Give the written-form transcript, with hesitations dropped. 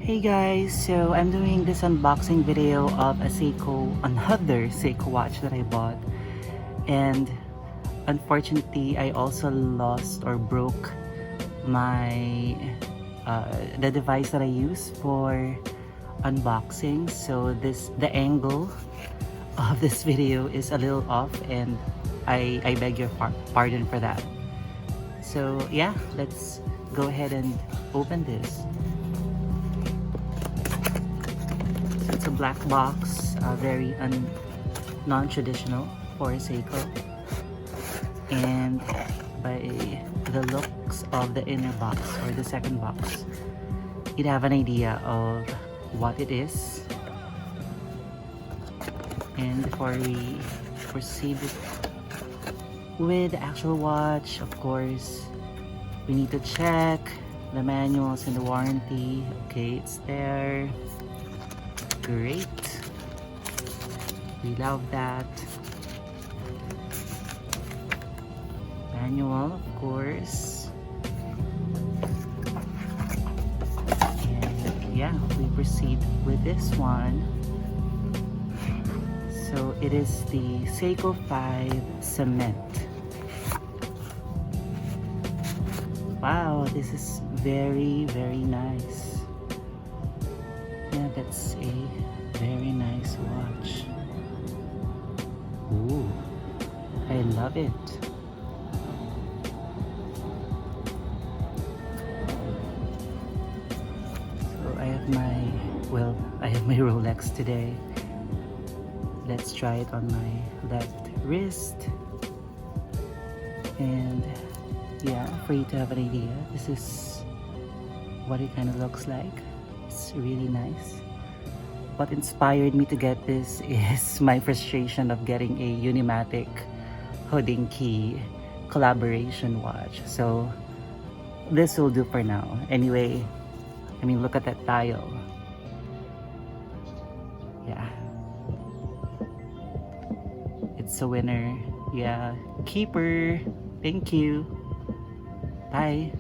Hey guys, so I'm doing this unboxing video of another Seiko watch that I bought, and unfortunately I also lost or broke my the device that I use for unboxing. So the angle of this video is a little off, and I beg your pardon for that. So yeah, let's go ahead and open this. It's a black box, very non-traditional for Seiko, and by the looks of the inner box or the second box, you'd have an idea of what it is. And before we proceed with the actual watch, of course, we need to check the manuals and the warranty. Okay, it's there. Great. We love that. Manual, of course. And yeah, we proceed with this one. So it is the Seiko 5 Cement. Wow, this is very, very nice. Yeah, that's a very nice watch. Ooh, I love it. So I have my Rolex today. Let's try it on my left wrist. And yeah, for you to have an idea, this is what it kind of looks like. It's really nice. What inspired me to get this is my frustration of getting a Unimatic Hodinkee collaboration watch. So this will do for now. Anyway, I mean, look at that dial. Yeah, it's a winner. Yeah, keeper. Thank you. Bye.